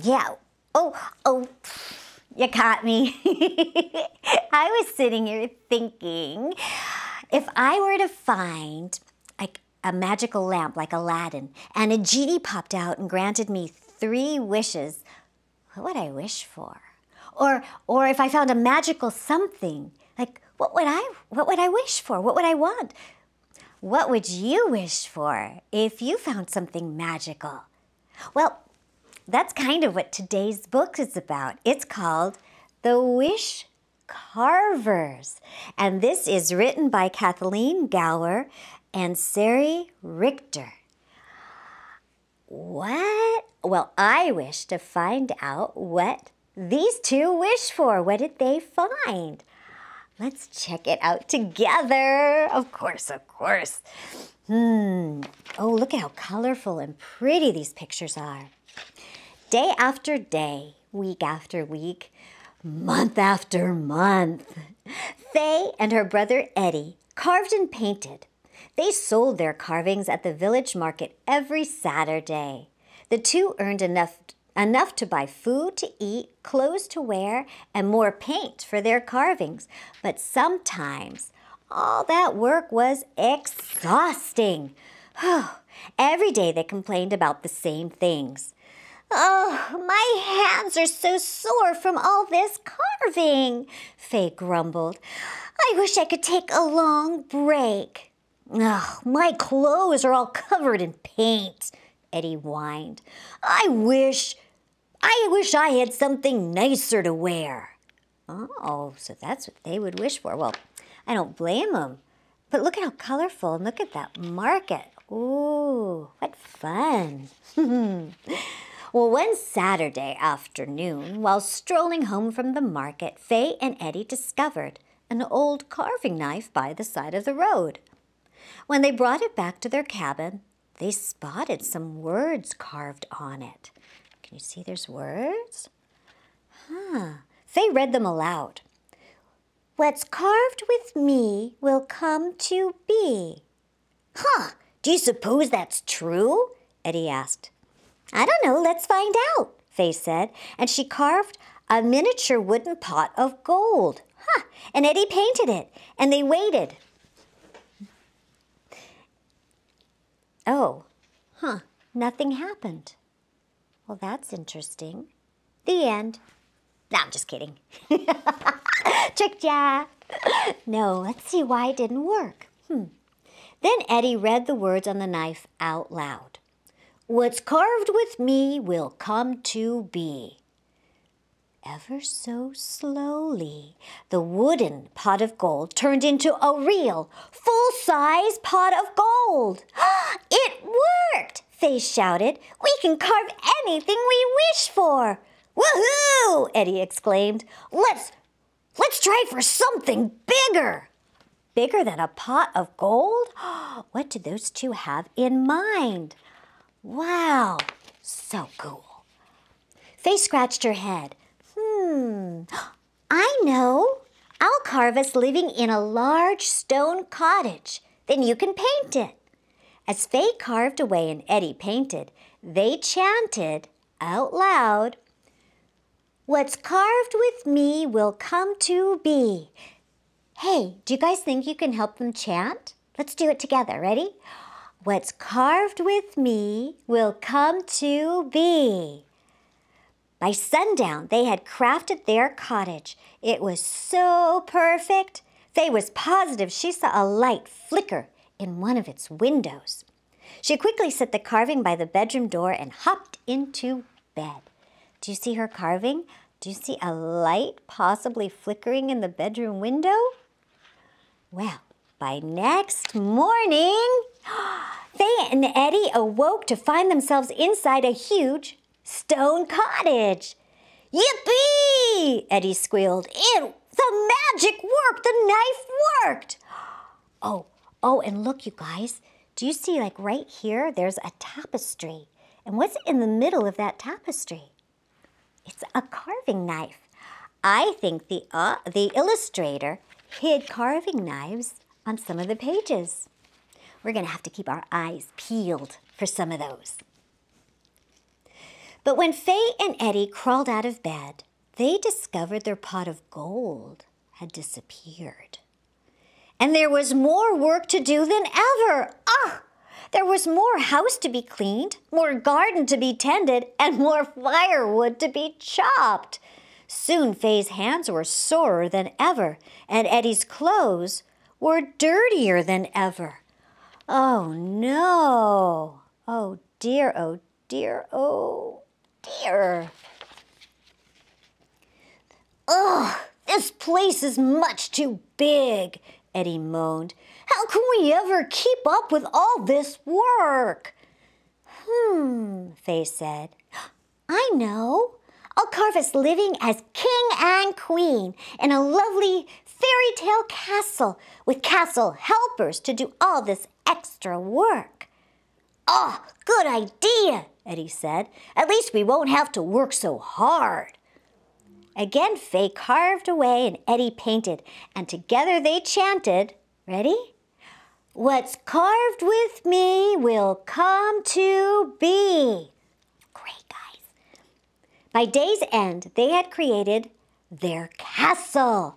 Yeah. Oh, you caught me. I was sitting here thinking, if I were to find like a magical lamp like Aladdin and a genie popped out and granted me 3 wishes, what would I wish for? Or if I found a magical something, like what would I wish for? What would I want? What would you wish for if you found something magical? Well, that's kind of what today's book is about. It's called The Wish Carvers. And this is written by Kathleen Gower and Sari Richter. What? Well, I wish to find out what these 2 wish for. What did they find? Let's check it out together. Of course, of course. Oh, look at how colorful and pretty these pictures are. Day after day, week after week, month after month, Fay and her brother Eddie carved and painted. They sold their carvings at the village market every Saturday. The 2 earned enough to buy food to eat, clothes to wear, and more paint for their carvings. But sometimes all that work was exhausting. Every day they complained about the same things. Oh, my hands are so sore from all this carving, Fay grumbled. I wish I could take a long break. Oh, my clothes are all covered in paint, Eddie whined. I wish I had something nicer to wear. Oh, so that's what they would wish for. Well, I don't blame them. But look at how colorful, and look at that market. Ooh, what fun. Well, one Saturday afternoon, while strolling home from the market, Fay and Eddie discovered an old carving knife by the side of the road. When they brought it back to their cabin, they spotted some words carved on it. Can you see there's words? Fay read them aloud. What's carved with me will come to be. Do you suppose that's true? Eddie asked. I don't know, let's find out, Fay said, and she carved a miniature wooden pot of gold. And Eddie painted it, and they waited. Nothing happened. Well, that's interesting. The end. No, I'm just kidding. Tricked ya. No, let's see why it didn't work. Then Eddie read the words on the knife out loud. What's carved with me will come to be. Ever so slowly, the wooden pot of gold turned into a real, full-size pot of gold. It worked, Fay shouted. We can carve anything we wish for. Woohoo! Eddie exclaimed. Let's try for something bigger. Bigger than a pot of gold? What did those 2 have in mind? Wow, so cool. Fay scratched her head. I know. I'll carve us living in a large stone cottage. Then you can paint it. As Fay carved away and Eddie painted, they chanted out loud, What's carved with me will come to be. Hey, do you guys think you can help them chant? Let's do it together. Ready? What's carved with me will come to be. By sundown, they had crafted their cottage. It was so perfect. Fay was positive she saw a light flicker in one of its windows. She quickly set the carving by the bedroom door and hopped into bed. Do you see her carving? Do you see a light possibly flickering in the bedroom window? Well, by next morning, Fay and Eddie awoke to find themselves inside a huge stone cottage. Yippee! Eddie squealed. The magic worked! The knife worked! Oh, and look, you guys. Do you see, like right here, there's a tapestry. And what's in the middle of that tapestry? It's a carving knife. I think the illustrator hid carving knives on some of the pages. We're going to have to keep our eyes peeled for some of those. But when Fay and Eddie crawled out of bed, they discovered their pot of gold had disappeared. And there was more work to do than ever. There was more house to be cleaned, more garden to be tended, and more firewood to be chopped. Soon Fay's hands were sorer than ever, and Eddie's clothes were dirtier than ever. Oh, no. Oh, dear, oh, dear, oh, dear. Ugh, this place is much too big, Eddie moaned. How can we ever keep up with all this work? Fay said. I know. I'll carve us living as king and queen in a lovely fairy tale castle with castle helpers to do all this extra work. Oh, good idea, Eddie said. At least we won't have to work so hard. Again, Fay carved away and Eddie painted, and together they chanted, ready? What's carved with me will come to be. Great, guys. By day's end, they had created their castle.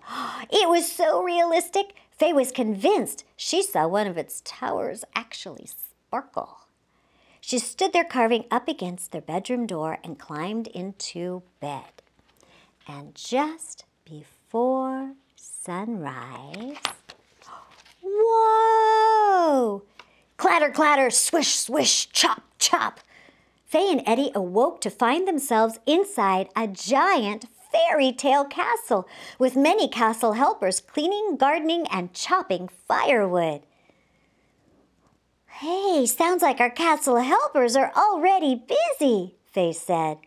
It was so realistic, Fay was convinced she saw one of its towers actually sparkle. She stood there carving up against their bedroom door and climbed into bed. And just before sunrise, whoa! Clatter, clatter, swish, swish, chop, chop. Fay and Eddie awoke to find themselves inside a giant fairy tale castle with many castle helpers cleaning, gardening, and chopping firewood. Hey, sounds like our castle helpers are already busy, Fay said.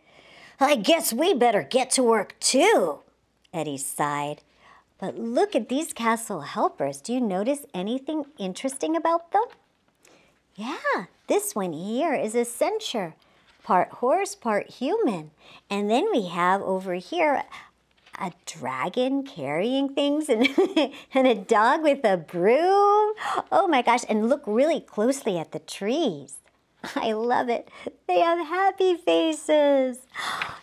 I guess we better get to work too, Eddie sighed. But look at these castle helpers. Do you notice anything interesting about them? Yeah, this one here is a centaur, part horse, part human. And then we have over here a dragon carrying things and, and a dog with a broom. Oh my gosh, and look really closely at the trees. I love it. They have happy faces.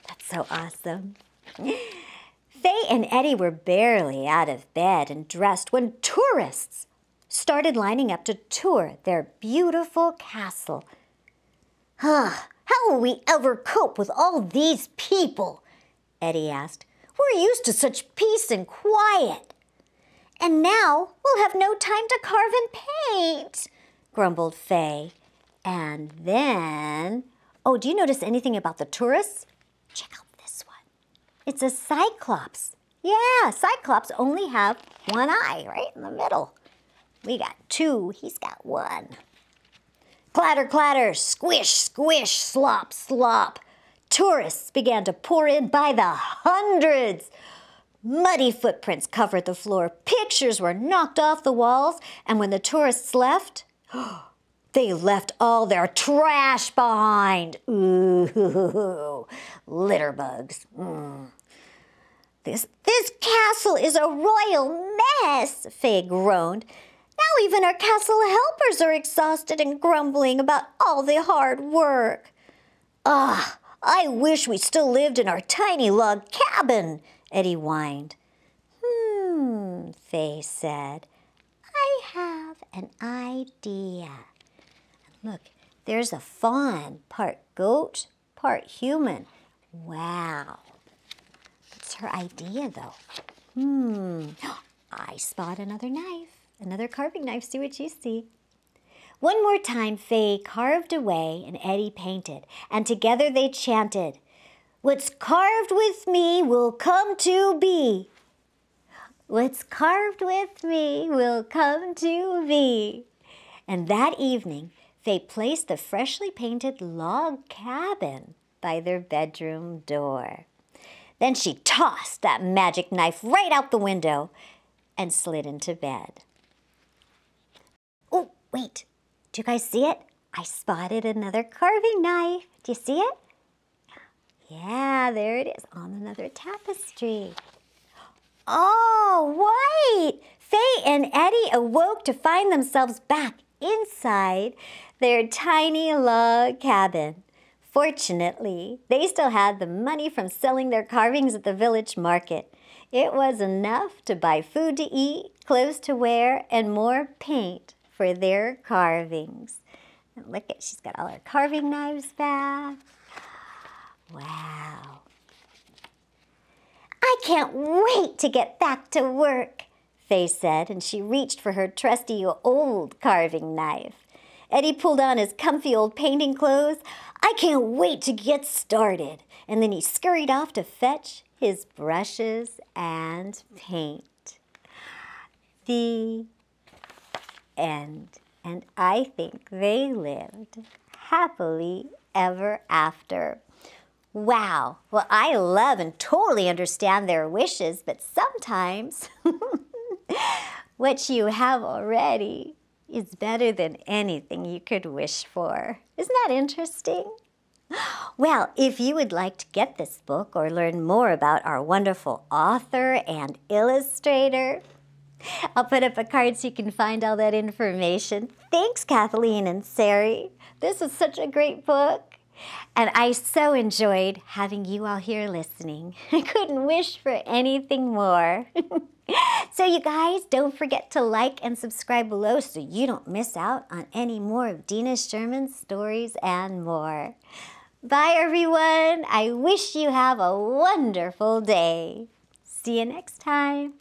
That's so awesome. Fay and Eddie were barely out of bed and dressed when tourists started lining up to tour their beautiful castle. How will we ever cope with all these people? Eddie asked. We're used to such peace and quiet. And now we'll have no time to carve and paint, grumbled Fay. And then, oh, do you notice anything about the tourists? Check out this one. It's a cyclops. Yeah, cyclops only have one eye right in the middle. We got two, he's got one. Clatter, clatter, squish, squish, slop, slop. Tourists began to pour in by the hundreds. Muddy footprints covered the floor. Pictures were knocked off the walls. And when the tourists left, they left all their trash behind. Ooh, litter bugs. This castle is a royal mess, Fay groaned. Now even our castle helpers are exhausted and grumbling about all the hard work. I wish we still lived in our tiny log cabin, Eddie whined. Fay said, I have an idea. Look, there's a fawn, part goat, part human. Wow. What's her idea, though? I spot another knife, another carving knife. See what you see. One more time, Fay carved away and Eddie painted, and together they chanted, What's carved with me will come to be. What's carved with me will come to be. And that evening, Fay placed the freshly painted log cabin by their bedroom door. Then she tossed that magic knife right out the window and slid into bed. Oh, wait. Do you guys see it? I spotted another carving knife. Do you see it? Yeah, there it is on another tapestry. Oh, wait! Fay and Eddie awoke to find themselves back inside their tiny log cabin. Fortunately, they still had the money from selling their carvings at the village market. It was enough to buy food to eat, clothes to wear, and more paint for their carvings. And look at, she's got all her carving knives back. Wow. I can't wait to get back to work, Fay said, and she reached for her trusty old carving knife. Eddie pulled on his comfy old painting clothes. I can't wait to get started. And then he scurried off to fetch his brushes and paint. The end. And I think they lived happily ever after. Wow. Well, I love and totally understand their wishes, but sometimes what you have already is better than anything you could wish for. Isn't that interesting? Well, if you would like to get this book or learn more about our wonderful author and illustrator, I'll put up a card so you can find all that information. Thanks, Kathleen and Sari. This was such a great book. And I so enjoyed having you all here listening. I couldn't wish for anything more. So you guys, don't forget to like and subscribe below so you don't miss out on any more of Dina Sherman's stories and more. Bye, everyone. I wish you have a wonderful day. See you next time.